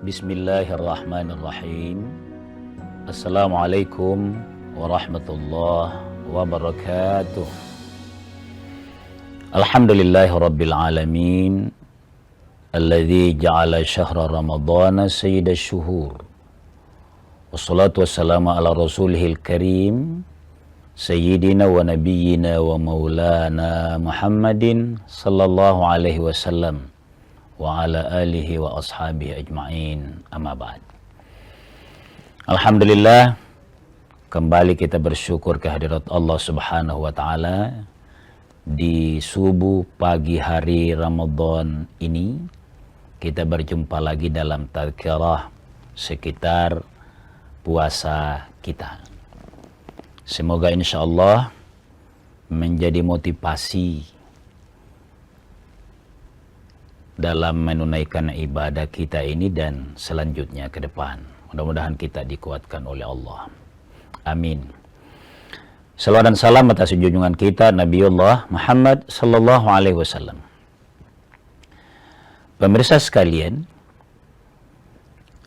Bismillahirrahmanirrahim. Assalamualaikum warahmatullahi wabarakatuh. Alhamdulillahirabbil alamin. Alladzi ja'ala syahra ramadhana sayyidash syuhur. Wassalatu wassalamu ala rasulihil karim sayyidina wa nabiyyina wa maulana Muhammadin sallallahu alaihi wasallam wa ala alihi wa ashabihi ajma'in, amma ba'd. Alhamdulillah, kembali kita bersyukur kehadirat Allah subhanahu wa ta'ala di subuh pagi hari Ramadan ini. Kita berjumpa lagi dalam tadhkirah sekitar puasa kita. Semoga insyaallah menjadi motivasi dalam menunaikan ibadah kita ini dan selanjutnya ke depan. Mudah-mudahan kita dikuatkan oleh Allah. Amin. Salawat dan salam atas junjungan kita Nabiullah Muhammad sallallahu alaihi wasallam. Pemirsa sekalian,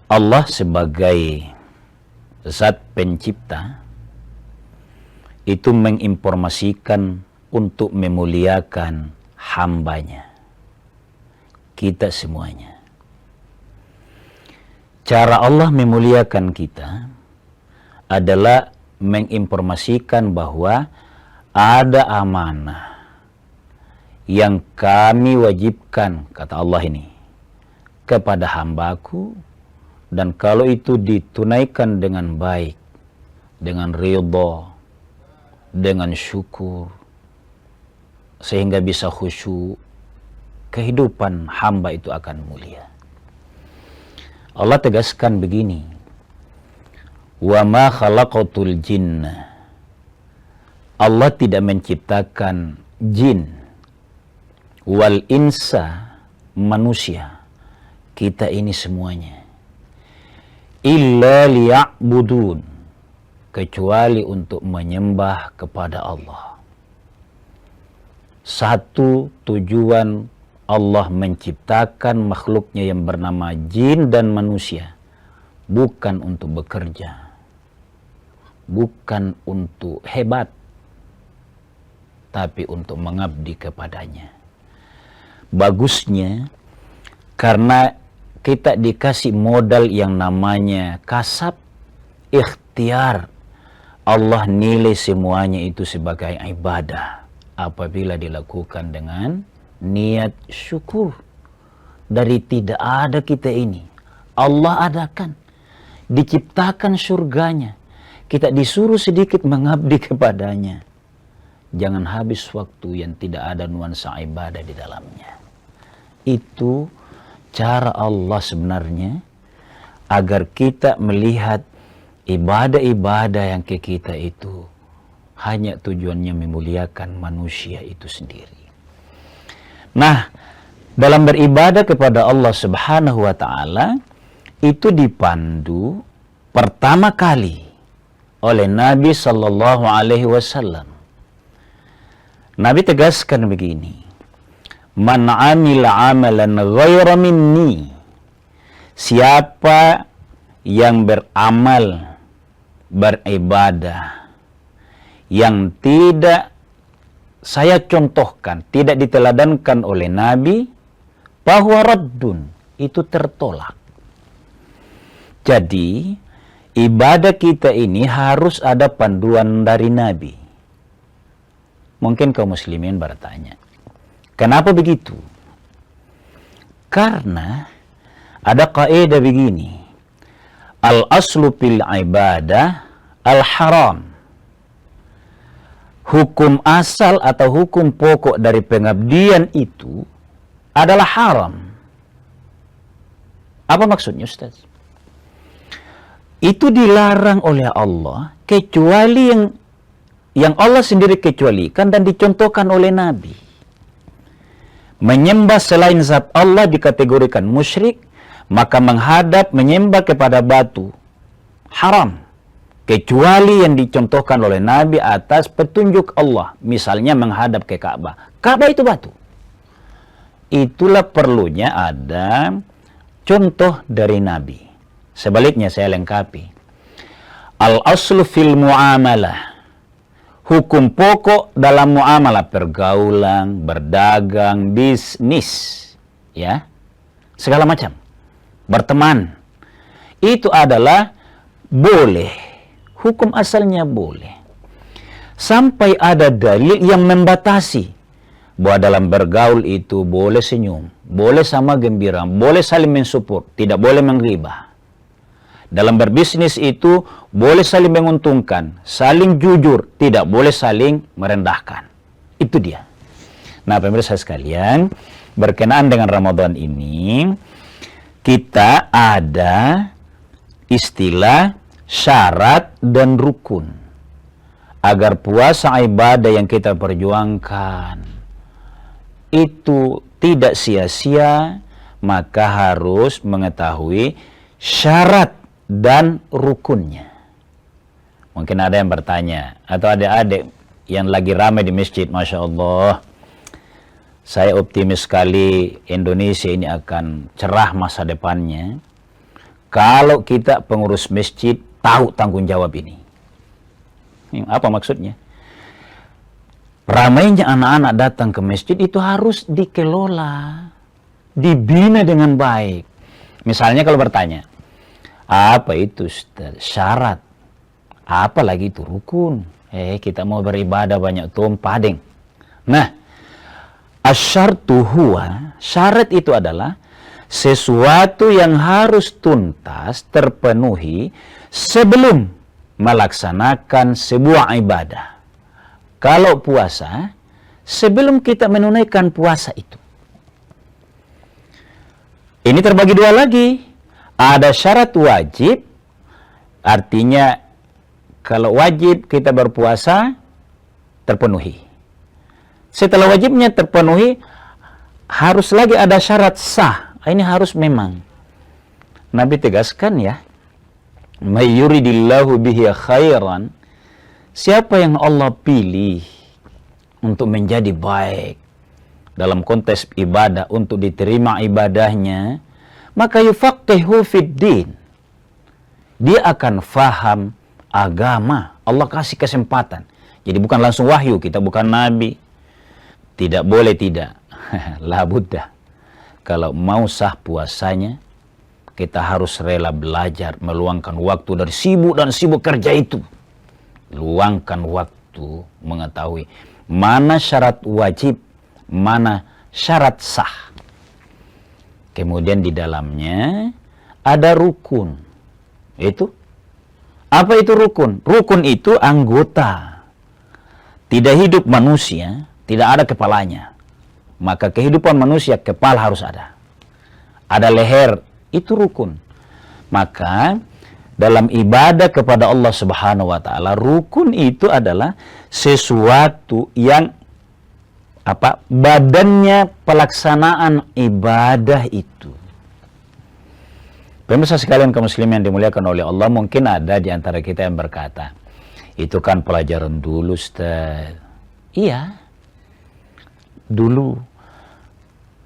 Allah sebagai zat pencipta itu menginformasikan untuk memuliakan hambanya, kita semuanya. Cara Allah memuliakan kita adalah menginformasikan bahwa ada amanah yang kami wajibkan, kata Allah ini, kepada hambaku, dan kalau itu ditunaikan dengan baik, dengan ridha, dengan syukur, sehingga bisa khusyuk, kehidupan hamba itu akan mulia. Allah tegaskan begini, wa ma khalaqatul jinna, Allah tidak menciptakan jin, wal insa, manusia, kita ini semuanya, illa liya'budun, kecuali untuk menyembah kepada Allah. Satu tujuan Allah menciptakan makhluknya yang bernama jin dan manusia, bukan untuk bekerja, bukan untuk hebat, tapi untuk mengabdi kepadanya. Bagusnya, karena kita dikasih modal yang namanya kasab, ikhtiar, Allah nilai semuanya itu sebagai ibadah apabila dilakukan dengan niat syukur. Dari tidak ada kita ini, Allah adakan, diciptakan surganya, kita disuruh sedikit mengabdi kepadanya. Jangan habis waktu yang tidak ada nuansa ibadah di dalamnya. Itu cara Allah sebenarnya agar kita melihat ibadah-ibadah yang ke kita itu hanya tujuannya memuliakan manusia itu sendiri. Nah, dalam beribadah kepada Allah subhanahu wa ta'ala itu dipandu pertama kali oleh Nabi sallallahu alaihi wasallam. Nabi tegaskan begini, man amila amalan ghaira minni, siapa yang beramal, beribadah yang tidak saya contohkan, tidak diteladankan oleh Nabi, bahwa raddun, itu tertolak. Jadi, ibadah kita ini harus ada panduan dari Nabi. Mungkin kaum muslimin bertanya, kenapa begitu? Karena ada kaidah begini, al-aslu fil ibadah al-haram. Hukum asal atau hukum pokok dari pengabdian itu adalah haram. Apa maksudnya, Ustaz? Itu dilarang oleh Allah kecuali yang Allah sendiri kecualikan dan dicontohkan oleh Nabi. Menyembah selain zat Allah dikategorikan musyrik, maka menghadap menyembah kepada batu haram. Kecuali yang dicontohkan oleh Nabi atas petunjuk Allah. Misalnya menghadap ke Ka'bah. Ka'bah itu batu. Itulah perlunya ada contoh dari Nabi. Sebaliknya saya lengkapi. Al-aslu fil muamalah. Hukum pokok dalam muamalah, pergaulan, berdagang, bisnis, ya, segala macam, berteman, itu adalah boleh. Hukum asalnya boleh. Sampai ada dalil yang membatasi bahwa dalam bergaul itu boleh senyum, boleh sama gembira, boleh saling mensupport, tidak boleh menggibah. Dalam berbisnis itu boleh saling menguntungkan, saling jujur, tidak boleh saling merendahkan. Itu dia. Nah, pemirsa sekalian, berkenaan dengan Ramadan ini, kita ada istilah syarat dan rukun. Agar puasa ibadah yang kita perjuangkan itu tidak sia-sia, maka harus mengetahui syarat dan rukunnya. Mungkin ada yang bertanya, atau adik-adik yang lagi ramai di masjid, Masya Allah, saya optimis sekali Indonesia ini akan cerah masa depannya kalau kita pengurus masjid tahu tanggung jawab ini. Apa maksudnya? Ramainya anak-anak datang ke masjid itu harus dikelola, dibina dengan baik. Misalnya kalau bertanya, apa itu syarat? Apa lagi itu rukun? Kita mau beribadah banyak tumpah deng. Nah, asyartu huwa, syarat itu adalah sesuatu yang harus tuntas terpenuhi sebelum melaksanakan sebuah ibadah. Kalau puasa, sebelum kita menunaikan puasa itu. Ini terbagi dua lagi. Ada syarat wajib, artinya kalau wajib kita berpuasa terpenuhi. Setelah wajibnya terpenuhi, harus lagi ada syarat sah. Ini harus memang. Nabi tegaskan ya, may yuridillahu bihi khairan, siapa yang Allah pilih untuk menjadi baik dalam konteks ibadah, untuk diterima ibadahnya, maka yufaqihu fid din. Dia akan faham agama. Allah kasih kesempatan. Jadi bukan langsung wahyu, kita bukan nabi. Tidak boleh tidak. La buddah. Kalau mau sah puasanya, kita harus rela belajar, meluangkan waktu dari sibuk dan sibuk kerja itu. Luangkan waktu mengetahui mana syarat wajib, mana syarat sah. Kemudian di dalamnya ada rukun. Itu apa itu rukun? Rukun itu anggota. Tidak hidup manusia, tidak ada kepalanya. Maka kehidupan manusia kepala harus ada. Ada leher, itu rukun. Maka dalam ibadah kepada Allah Subhanahu wa taala, rukun itu adalah sesuatu yang badannya pelaksanaan ibadah itu. Pemirsa sekalian kaum muslimin yang dimuliakan oleh Allah, mungkin ada di antara kita yang berkata, itu kan pelajaran dulu, Ustaz. Iya, dulu.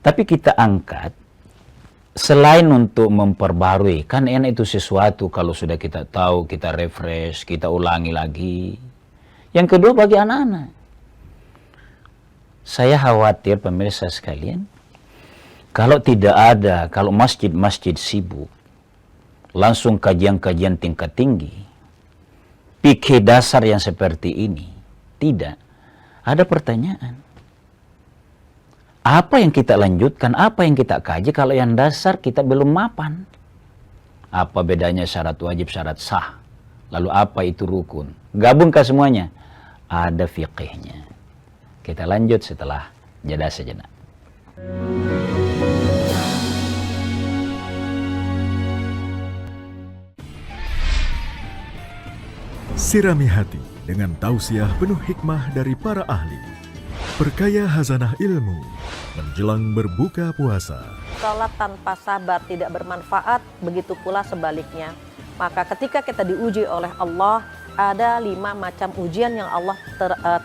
Tapi kita angkat, selain untuk memperbarui, kan enak itu sesuatu kalau sudah kita tahu, kita refresh, kita ulangi lagi. Yang kedua bagi anak-anak. Saya khawatir pemirsa sekalian, kalau tidak ada, kalau masjid-masjid sibuk, langsung kajian-kajian tingkat tinggi, fikih dasar yang seperti ini, tidak. Ada pertanyaan. Apa yang kita lanjutkan, apa yang kita kaji, kalau yang dasar kita belum mapan? Apa bedanya syarat wajib, syarat sah? Lalu apa itu rukun? Gabungkan semuanya. Ada fikihnya. Kita lanjut setelah jeda sejenak. Sirami hati dengan tausiah penuh hikmah dari para ahli. Perkaya hazanah ilmu menjelang berbuka puasa. Salat tanpa sabar tidak bermanfaat, begitu pula sebaliknya. Maka ketika kita diuji oleh Allah, ada 5 macam ujian yang Allah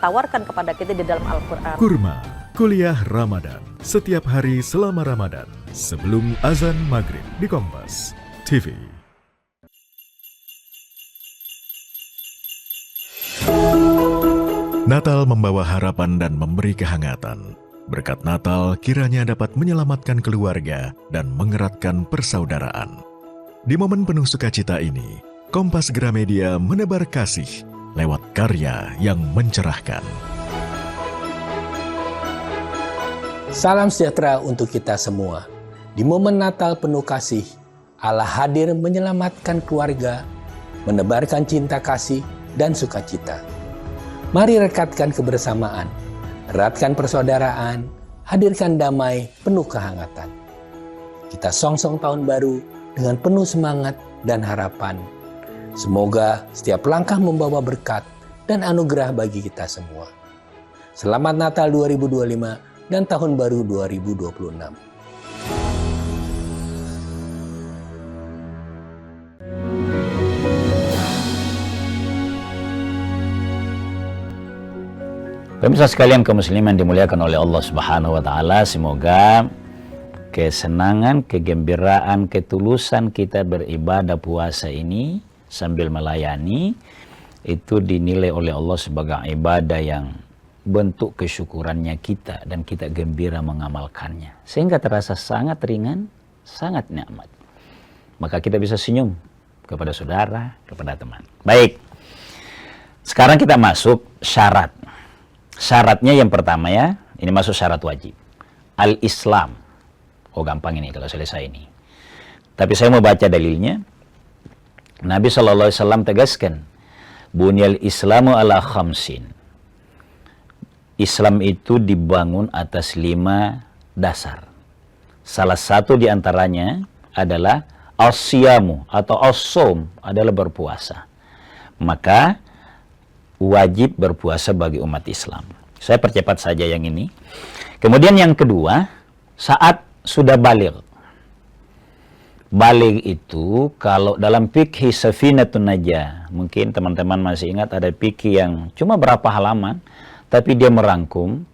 tawarkan kepada kita di dalam Al-Quran. Kurma, kuliah Ramadan, setiap hari selama Ramadan sebelum azan maghrib di Kompas TV. Natal membawa harapan dan memberi kehangatan. Berkat Natal kiranya dapat menyelamatkan keluarga dan mengeratkan persaudaraan. Di momen penuh sukacita ini, Kompas Gramedia menebar kasih lewat karya yang mencerahkan. Salam sejahtera untuk kita semua. Di momen Natal penuh kasih, Allah hadir menyelamatkan keluarga, menebarkan cinta kasih dan sukacita. Mari rekatkan kebersamaan, eratkan persaudaraan, hadirkan damai penuh kehangatan. Kita songsong tahun baru dengan penuh semangat dan harapan. Semoga setiap langkah membawa berkat dan anugerah bagi kita semua. Selamat Natal 2025 dan Tahun Baru 2026. Pemirsa sekalian kaum muslimin dimuliakan oleh Allah Subhanahu wa taala, semoga kesenangan, kegembiraan, ketulusan kita beribadah puasa ini sambil melayani itu dinilai oleh Allah sebagai ibadah yang bentuk kesyukurannya kita dan kita gembira mengamalkannya sehingga terasa sangat ringan, sangat nikmat. Maka kita bisa senyum kepada saudara, kepada teman. Baik. Sekarang kita masuk syarat. Syaratnya yang pertama ya, ini masuk syarat wajib. Al-Islam. Oh gampang ini kalau selesai ini. Tapi saya mau baca dalilnya. Nabi SAW tegaskan, Bunyal Islamu ala khamsin. Islam itu dibangun atas 5 dasar. Salah satu di antaranya adalah as-siyamu atau as-saum, adalah berpuasa. Maka wajib berpuasa bagi umat Islam. Saya percepat saja yang ini. Kemudian yang kedua, saat sudah baligh. Baligh itu kalau dalam fikih Safinatun Najah, mungkin teman-teman masih ingat ada fikih yang cuma berapa halaman, tapi dia merangkum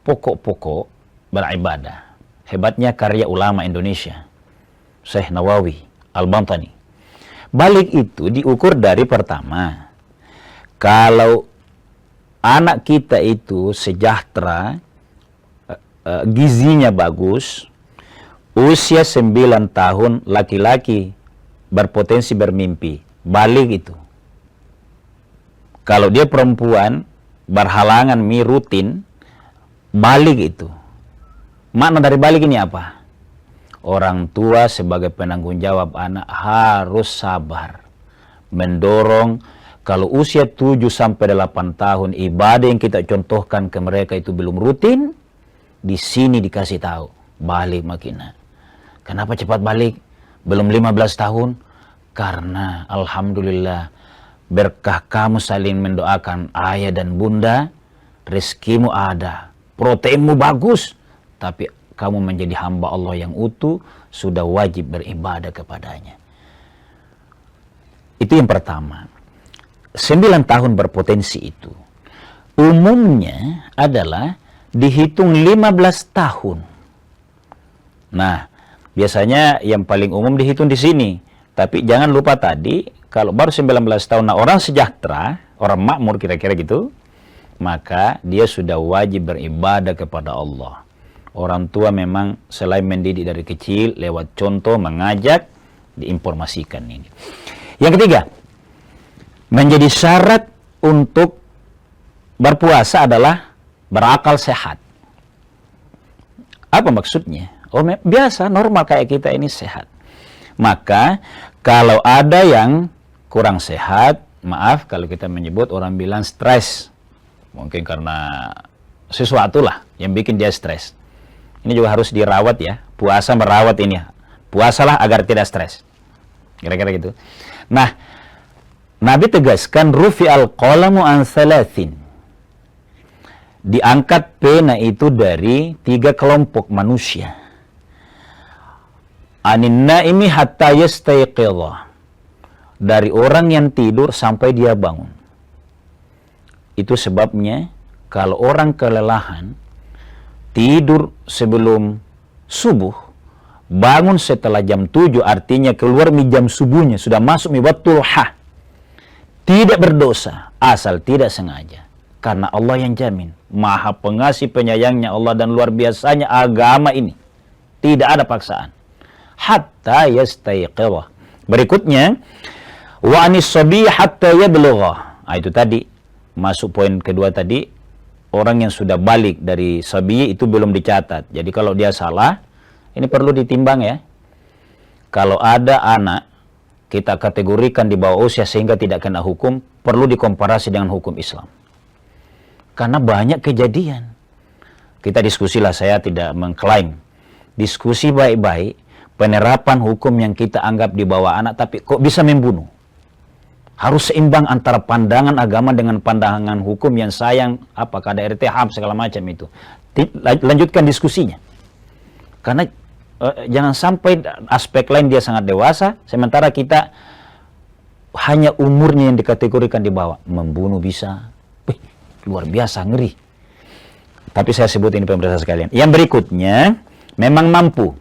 pokok-pokok beribadah. Hebatnya karya ulama Indonesia, Syekh Nawawi, Al-Bantani. Baligh itu diukur dari pertama, kalau anak kita itu sejahtera, gizinya bagus, usia 9 tahun, laki-laki berpotensi bermimpi, baligh itu. Kalau dia perempuan, berhalangan rutin, baligh itu. Makna dari baligh ini apa? Orang tua sebagai penanggung jawab anak harus sabar, mendorong. Kalau usia 7-8 tahun, ibadah yang kita contohkan ke mereka itu belum rutin, di sini dikasih tahu, baligh makina. Kenapa cepat baligh? Belum 15 tahun? Karena Alhamdulillah, berkah kamu saling mendoakan ayah dan bunda, rezekimu ada, proteinmu bagus, tapi kamu menjadi hamba Allah yang utuh, sudah wajib beribadah kepadanya. Itu yang pertama. 9 tahun berpotensi itu umumnya adalah dihitung 15 tahun. Nah, biasanya yang paling umum dihitung di sini. Tapi jangan lupa tadi, kalau baru 19 tahun, nah orang sejahtera, orang makmur kira-kira gitu, maka dia sudah wajib beribadah kepada Allah. Orang tua memang selain mendidik dari kecil, lewat contoh, mengajak, diinformasikan ini. Yang ketiga, menjadi syarat untuk berpuasa adalah berakal sehat. Apa maksudnya? Oh, biasa, normal kayak kita ini sehat. Maka kalau ada yang kurang sehat, maaf kalau kita menyebut, orang bilang stres. Mungkin karena sesuatu lah yang bikin dia stres. Ini juga harus dirawat ya. Puasa merawat ini. Puasalah agar tidak stres. Kira-kira gitu. Nah, Nabi tegaskan rufi'al qalamu an thalathin. Diangkat pena itu dari 3 kelompok manusia. Anin naimi hatta yastayqidha. Dari orang yang tidur sampai dia bangun. Itu sebabnya kalau orang kelelahan, tidur sebelum subuh, bangun setelah jam 7, artinya keluar mi jam subuhnya, sudah masuk mi waktu duha, tidak berdosa asal tidak sengaja. Karena Allah yang jamin, maha pengasih penyayangnya Allah dan luar biasanya agama ini. Tidak ada paksaan. Hatta yastayqidha. Berikutnya, wa anis sabi hatta yablugha. Itu tadi, masuk poin kedua tadi, orang yang sudah balik dari sabi itu belum dicatat. Jadi kalau dia salah, ini perlu ditimbang ya. Kalau ada anak, kita kategorikan di bawah usia sehingga tidak kena hukum, perlu dikomparasi dengan hukum Islam. Karena banyak kejadian. Kita diskusilah, saya tidak mengklaim. Diskusi baik-baik, penerapan hukum yang kita anggap di bawah anak, tapi kok bisa membunuh? Harus seimbang antara pandangan agama dengan pandangan hukum yang sayang, apakah ada RT, HAM, segala macam itu. Lanjutkan diskusinya. Karena jangan sampai aspek lain dia sangat dewasa, sementara kita hanya umurnya yang dikategorikan di bawah. Membunuh bisa. Luar biasa, ngeri. Tapi saya sebut ini pemirsa sekalian. Yang berikutnya, memang mampu.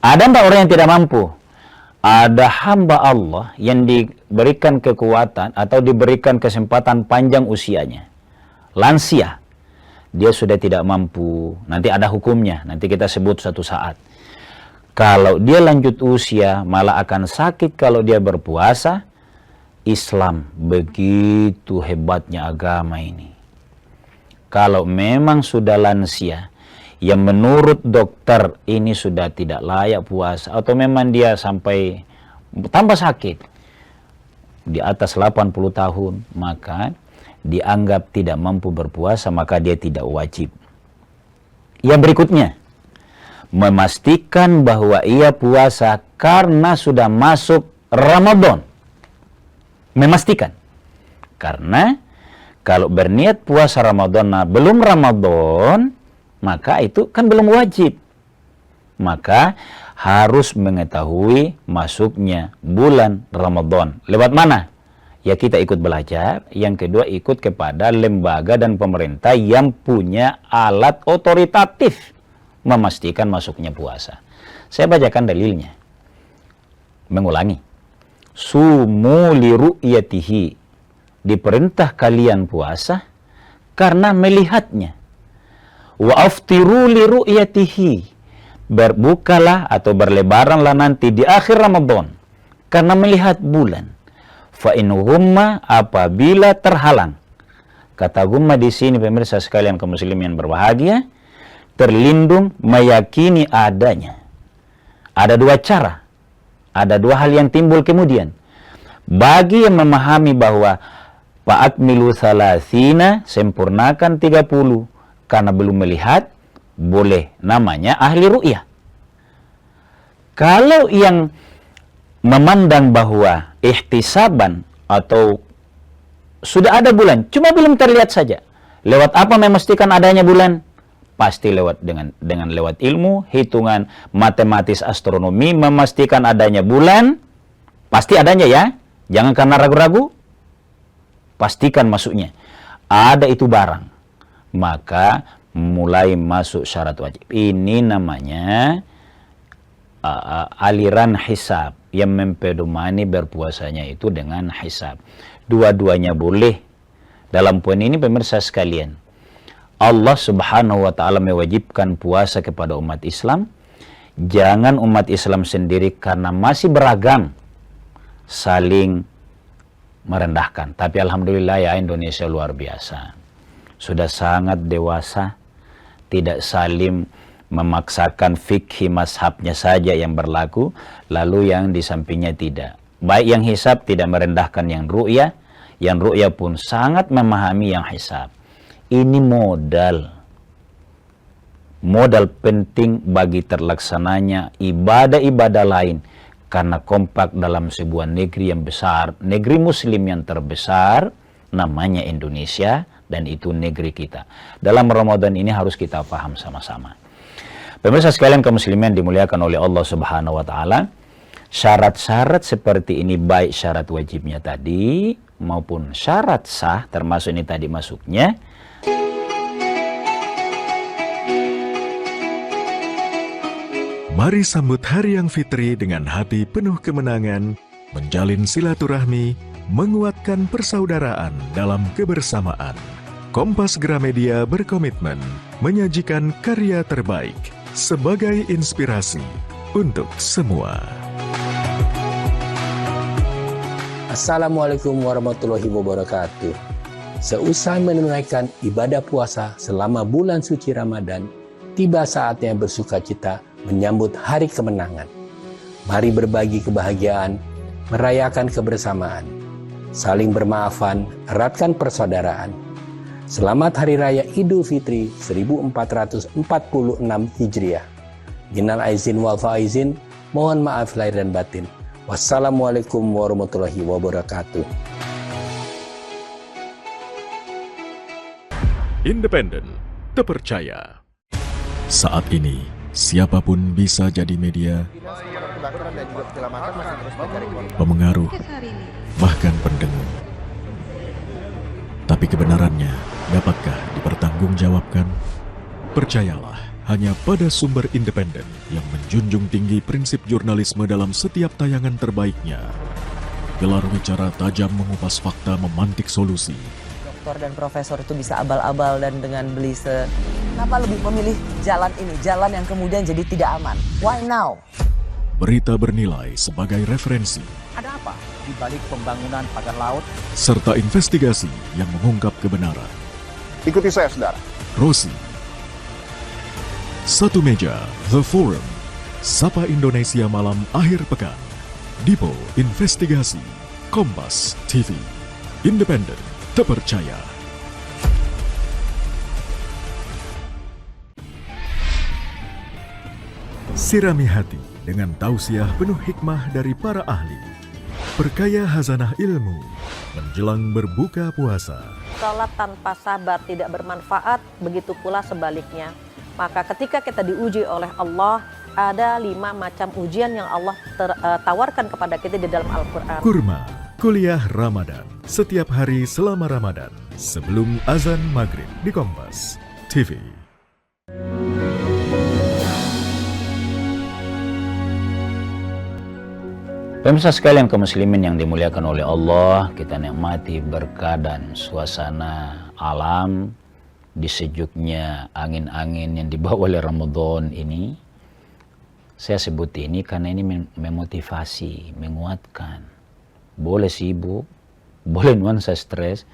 Ada mbak orang yang tidak mampu? Ada hamba Allah yang diberikan kekuatan atau diberikan kesempatan panjang usianya. Lansia. Dia sudah tidak mampu. Nanti ada hukumnya. Nanti kita sebut suatu saat. Kalau dia lanjut usia, malah akan sakit kalau dia berpuasa. Islam begitu hebatnya agama ini. Kalau memang sudah lansia, yang menurut dokter ini sudah tidak layak puasa, atau memang dia sampai tambah sakit, di atas 80 tahun, maka dianggap tidak mampu berpuasa, maka dia tidak wajib. Yang berikutnya, memastikan bahwa ia puasa karena sudah masuk Ramadan. Memastikan. Karena kalau berniat puasa Ramadan, nah belum Ramadan, maka itu kan belum wajib. Maka harus mengetahui masuknya bulan Ramadan. Lewat mana? Ya kita ikut belajar. Yang kedua ikut kepada lembaga dan pemerintah yang punya alat otoritatif memastikan masuknya puasa. Saya bacakan dalilnya. Mengulangi. Sumu li ru'yatihi. Diperintah kalian puasa karena melihatnya. Wa aftiru li ru'yatihi. Berbukalah atau berlebaranlah nanti di akhir Ramadan karena melihat bulan. Fa in ghumma, apabila terhalang. Kata ghumma di sini pemirsa sekalian kaum muslimin yang berbahagia, terlindung meyakini adanya. Ada dua cara. Ada dua hal yang timbul kemudian. Bagi yang memahami bahwa fa'akmilu salasina, sempurnakan 30, karena belum melihat, boleh namanya ahli ru'yah. Kalau yang memandang bahwa ihtisaban atau sudah ada bulan, cuma belum terlihat saja. Lewat apa memastikan adanya bulan? Pasti lewat dengan lewat ilmu, hitungan matematis astronomi, memastikan adanya bulan, pasti adanya ya. Jangan karena ragu-ragu. Pastikan masuknya. Ada itu barang. Maka mulai masuk syarat wajib. Ini namanya aliran hisab. Yang mempedomani berpuasanya itu dengan hisab. Dua-duanya boleh. Dalam poin ini pemirsa sekalian. Allah subhanahu wa ta'ala mewajibkan puasa kepada umat Islam. Jangan umat Islam sendiri karena masih beragam. Saling merendahkan. Tapi alhamdulillah ya Indonesia luar biasa. Sudah sangat dewasa, tidak saling memaksakan fikih mazhabnya saja yang berlaku, lalu yang di sampingnya tidak. Baik yang hisab tidak merendahkan yang ru'yah pun sangat memahami yang hisab. Ini modal penting bagi terlaksananya ibadah-ibadah lain. Karena kompak dalam sebuah negeri yang besar, negeri muslim yang terbesar, namanya Indonesia, dan itu negeri kita. Dalam Ramadan ini harus kita paham sama-sama. Pemirsa sekalian kaum muslimin dimuliakan oleh Allah subhanahu wa ta'ala, syarat-syarat seperti ini, baik syarat wajibnya tadi, maupun syarat sah, termasuk ini tadi masuknya, Mari sambut hari yang fitri dengan hati penuh kemenangan, menjalin silaturahmi, menguatkan persaudaraan dalam kebersamaan. Kompas Gramedia berkomitmen menyajikan karya terbaik sebagai inspirasi untuk semua. Assalamualaikum warahmatullahi wabarakatuh. Seusai menunaikan ibadah puasa selama bulan suci Ramadan, tiba saatnya bersukacita menyambut hari kemenangan. Mari berbagi kebahagiaan, merayakan kebersamaan, saling bermaafan, eratkan persaudaraan. Selamat Hari Raya Idul Fitri 1446 Hijriah. Minal aizin wal faizin, mohon maaf lahir dan batin. Wassalamualaikum warahmatullahi wabarakatuh. Independen, terpercaya. Saat ini, siapapun bisa jadi media, pemengaruh, bahkan pendengung. Tapi kebenarannya, dapatkah dipertanggungjawabkan? Percayalah, hanya pada sumber independen yang menjunjung tinggi prinsip jurnalisme dalam setiap tayangan terbaiknya. Gelar bicara tajam mengupas fakta, memantik solusi. Doktor dan profesor itu bisa abal-abal dan dengan belise. Kenapa lebih memilih jalan ini, jalan yang kemudian jadi tidak aman? Why now? Berita bernilai sebagai referensi. Ada apa di balik pembangunan pagar laut? Serta investigasi yang mengungkap kebenaran. Ikuti saya, saudara. Rosi. Satu meja, The Forum. Sapa Indonesia malam akhir pekan. Dipo Investigasi. Kompas TV. Independen, terpercaya. Sirami hati dengan tausiah penuh hikmah dari para ahli. Perkaya hazanah ilmu menjelang berbuka puasa. Salat tanpa sabar tidak bermanfaat, begitu pula sebaliknya. Maka ketika kita diuji oleh Allah, ada 5 macam ujian yang Allah tawarkan kepada kita di dalam Al-Quran. Kurma, kuliah Ramadan. Setiap hari selama Ramadan, sebelum azan maghrib di Kompas TV. Pemirsa sekalian kaum muslimin yang dimuliakan oleh Allah, kita nikmati berkah dan suasana alam di sejuknya angin-angin yang dibawa oleh Ramadan ini. Saya sebut ini karena ini memotivasi, menguatkan. Boleh sibuk, boleh nuansa stres.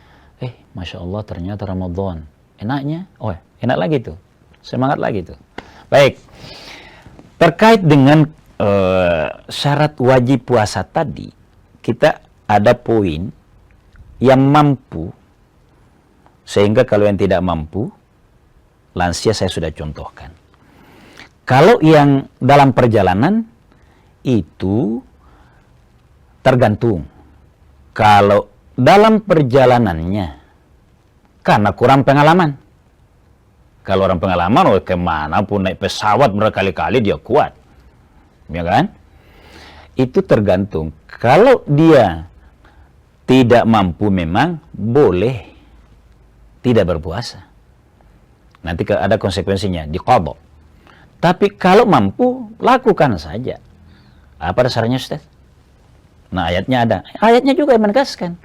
Masya Allah ternyata Ramadan. Enaknya? Enak lagi tuh. Semangat lagi tuh. Baik, terkait dengan syarat wajib puasa tadi, kita ada poin yang mampu, sehingga kalau yang tidak mampu, lansia saya sudah contohkan. Kalau yang dalam perjalanan itu tergantung. Kalau dalam perjalanannya karena kurang pengalaman. Kalau orang pengalaman, kemana pun naik pesawat berkali-kali dia kuat. Ya kan? Itu tergantung. Kalau dia tidak mampu memang boleh tidak berpuasa. Nanti ada konsekuensinya, diqadha. Tapi kalau mampu, lakukan saja. Apa dasarnya, Ustaz? Nah, ayatnya ada. Ayatnya juga yang menegaskan.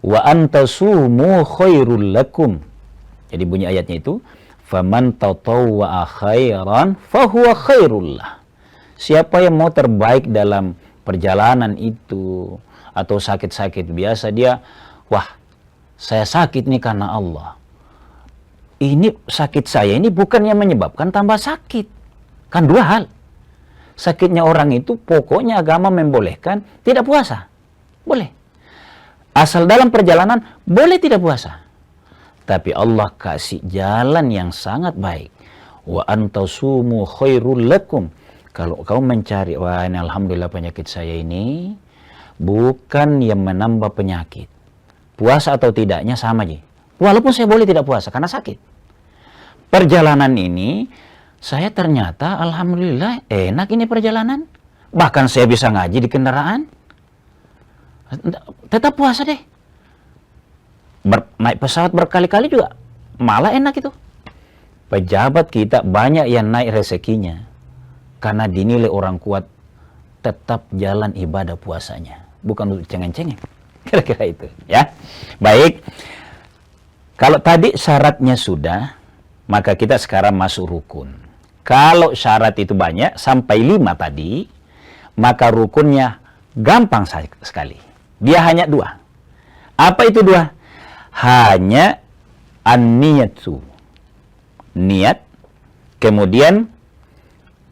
Wa antasumu khairul lakum. Jadi bunyi ayatnya itu, faman tatawwa'a khairan fahuwa khairul lah. Siapa yang mau terbaik dalam perjalanan itu atau sakit-sakit biasa, dia, saya sakit nih karena Allah. Ini sakit saya ini bukan yang menyebabkan tambah sakit. Kan 2 hal. Sakitnya orang itu pokoknya agama membolehkan tidak puasa. Boleh. Asal dalam perjalanan boleh tidak puasa. Tapi Allah kasih jalan yang sangat baik. Wa antasumu khairul lakum. Kalau kau mencari, ini alhamdulillah penyakit saya ini bukan yang menambah penyakit. Puasa atau tidaknya sama aja. Walaupun saya boleh tidak puasa karena sakit. Perjalanan ini, saya ternyata alhamdulillah enak ini perjalanan. Bahkan saya bisa ngaji di kendaraan. Tetap puasa deh. Naik pesawat berkali-kali juga malah enak itu. Pejabat kita banyak yang naik rezekinya. karena dinilai orang kuat tetap jalan ibadah puasanya, bukan untuk cengeng-cengeng. Kira-kira itu, ya. Baik. Kalau tadi syaratnya sudah, maka kita sekarang masuk rukun. Kalau syarat itu banyak, sampai 5 tadi, maka rukunnya gampang sekali. Dia hanya 2. Apa itu 2? Hanya an-niyatu. Niat, kemudian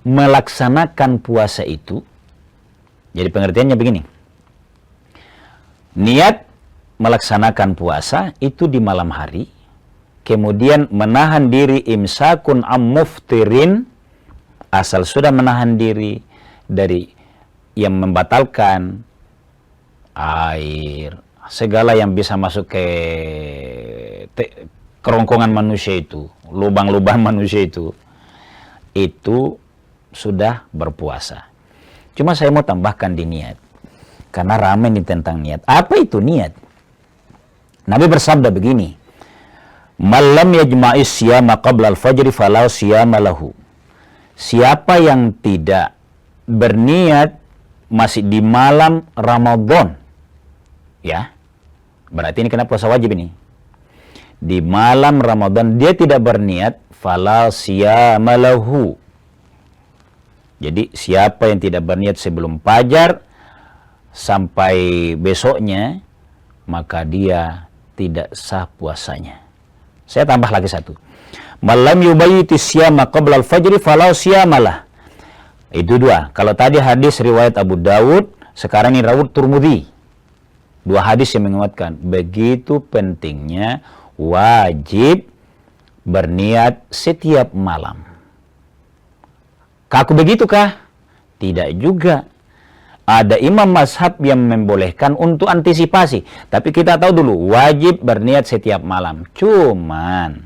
melaksanakan puasa itu. Jadi pengertiannya begini. Niat melaksanakan puasa itu di malam hari, kemudian menahan diri imsakun muftirin, asal sudah menahan diri dari yang membatalkan air, segala yang bisa masuk ke kerongkongan manusia itu, lubang-lubang manusia itu sudah berpuasa. Cuma saya mau tambahkan di niat, karena ramai nih tentang niat. Apa itu niat? Nabi bersabda begini, "Malam yajma'is siyama qabla al-fajri falau siyama lahu." Siapa yang tidak berniat masih di malam Ramadan, ya, berarti ini kena puasa wajib ini. Di malam Ramadan dia tidak berniat, falau siyama lahu. Jadi siapa yang tidak berniat sebelum fajar sampai besoknya, maka dia tidak sah puasanya. Saya tambah lagi satu. Malam yubayyiti siyama qabla al-fajri falau siyamalah. Itu 2. Kalau tadi hadis riwayat Abu Dawud, sekarang ini riwayat Tirmidzi. 2 hadis yang menguatkan begitu pentingnya wajib berniat setiap malam. Kaku begitukah? Tidak juga. Ada imam mazhab yang membolehkan untuk antisipasi. Tapi kita tahu dulu, wajib berniat setiap malam. Cuman,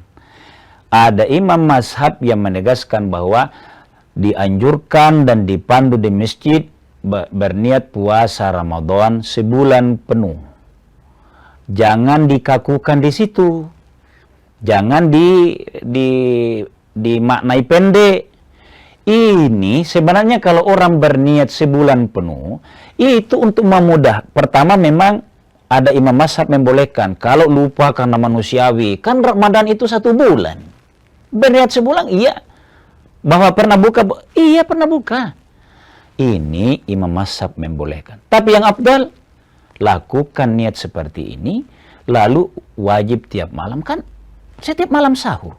ada imam mazhab yang menegaskan bahwa dianjurkan dan dipandu di masjid berniat puasa Ramadan sebulan penuh. Jangan dikakukan di situ. Jangan dimaknai pendek. Ini sebenarnya kalau orang berniat sebulan penuh, itu untuk memudah. Pertama memang ada imam mazhab membolehkan. Kalau lupa karena manusiawi, kan Ramadan itu 1 bulan. Berniat sebulan, iya. Bahwa pernah buka, iya pernah buka. Ini imam mazhab membolehkan. Tapi yang afdal, lakukan niat seperti ini, lalu wajib tiap malam, kan setiap malam sahur.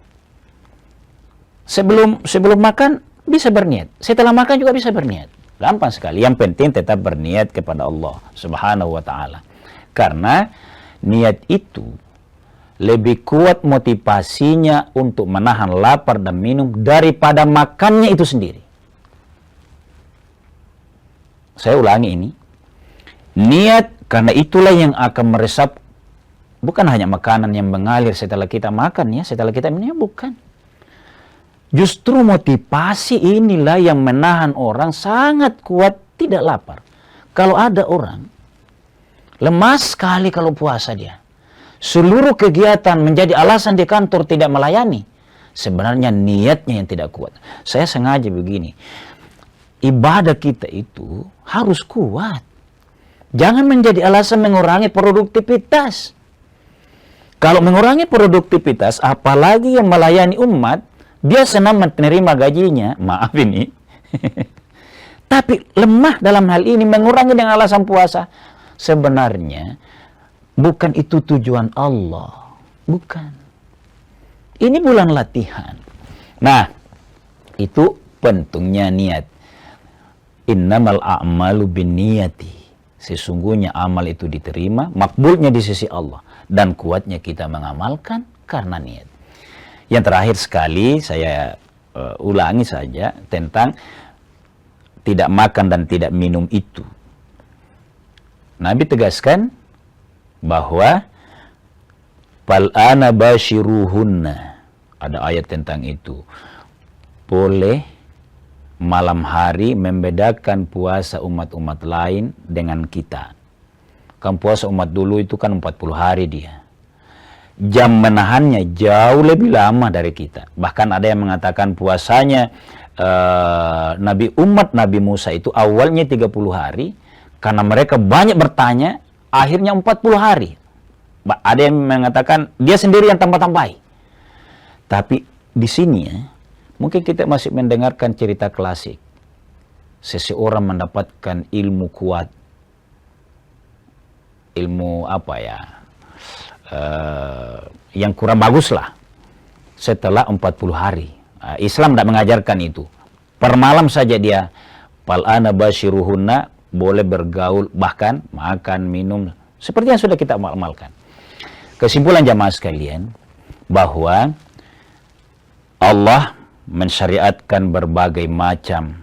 Sebelum makan, bisa berniat. Setelah makan juga bisa berniat. Gampang sekali. Yang penting tetap berniat kepada Allah Subhanahu wa ta'ala. Karena niat itu lebih kuat motivasinya untuk menahan lapar dan minum daripada makannya itu sendiri. Saya ulangi ini. Niat, karena itulah yang akan meresap, bukan hanya makanan yang mengalir setelah kita makan, ya, setelah kita minum, bukan. Justru motivasi inilah yang menahan orang sangat kuat tidak lapar. Kalau ada orang lemas sekali kalau puasa dia, seluruh kegiatan menjadi alasan di kantor tidak melayani, sebenarnya niatnya yang tidak kuat. Saya sengaja begini, ibadah kita itu harus kuat. Jangan menjadi alasan mengurangi produktivitas. Kalau mengurangi produktivitas, apalagi yang melayani umat, dia senang menerima gajinya, maaf ini. Tapi lemah dalam hal ini, mengurangi dengan alasan puasa. Sebenarnya, bukan itu tujuan Allah. Bukan. Ini bulan latihan. Nah, itu pentingnya niat. Innamal a'malu binniyati. Sesungguhnya amal itu diterima, makbulnya di sisi Allah. Dan kuatnya kita mengamalkan karena niat. Yang terakhir sekali saya ulangi saja tentang tidak makan dan tidak minum itu. Nabi tegaskan bahwa fal'ana bashiruhunna. Ada ayat tentang itu. Boleh malam hari membedakan puasa umat-umat lain dengan kita. Kan puasa umat dulu itu kan 40 hari dia. Jam menahannya jauh lebih lama dari kita. Bahkan ada yang mengatakan puasanya Nabi umat Nabi Musa itu awalnya 30 hari, karena mereka banyak bertanya, akhirnya 40 hari. Ada yang mengatakan dia sendiri yang tambah-tambahi. Tapi di sini ya, mungkin kita masih mendengarkan cerita klasik. Seseorang mendapatkan ilmu kuat, ilmu apa ya, yang kurang bagus lah, setelah 40 hari. Islam tidak mengajarkan itu. Per malam saja dia fal'ana basyiruhunna, boleh bergaul, bahkan makan, minum, seperti yang sudah kita amalkan. Kesimpulan jamaah sekalian, bahwa Allah mensyariatkan berbagai macam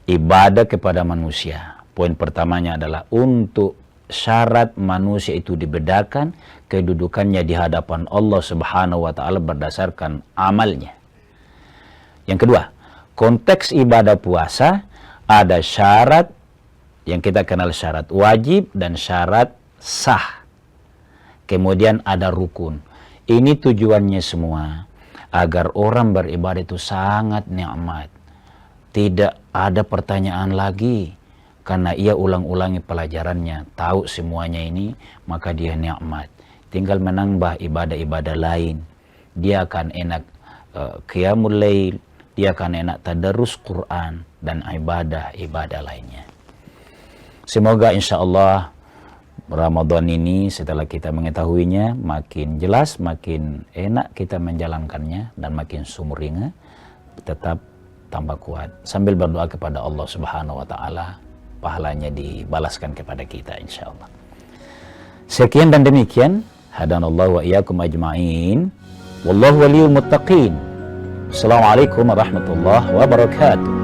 ibadah kepada manusia. Poin pertamanya adalah untuk syarat manusia itu dibedakan kedudukannya di hadapan Allah Subhanahu wa taala berdasarkan amalnya. Yang kedua, konteks ibadah puasa ada syarat yang kita kenal syarat wajib dan syarat sah. Kemudian ada rukun. Ini tujuannya semua agar orang beribadah itu sangat nikmat. Tidak ada pertanyaan lagi, karena ia ulang-ulangi pelajarannya, tahu semuanya ini, maka dia nikmat. Tinggal menambah ibadah-ibadah lain. Dia akan enak qiyamul lail, dia akan enak tadarus Quran dan ibadah-ibadah lainnya. Semoga insya Allah Ramadan ini setelah kita mengetahuinya makin jelas, makin enak kita menjalankannya, dan makin sumringah, tetap tambah kuat. Sambil berdoa kepada Allah Subhanahu wa taala, pahalanya dibalaskan kepada kita insya Allah. Sekian dan demikian, hadanallahu wa iyyakum ajma'in. Wallahu waliyul muttaqin. Assalamualaikum warahmatullahi wabarakatuh.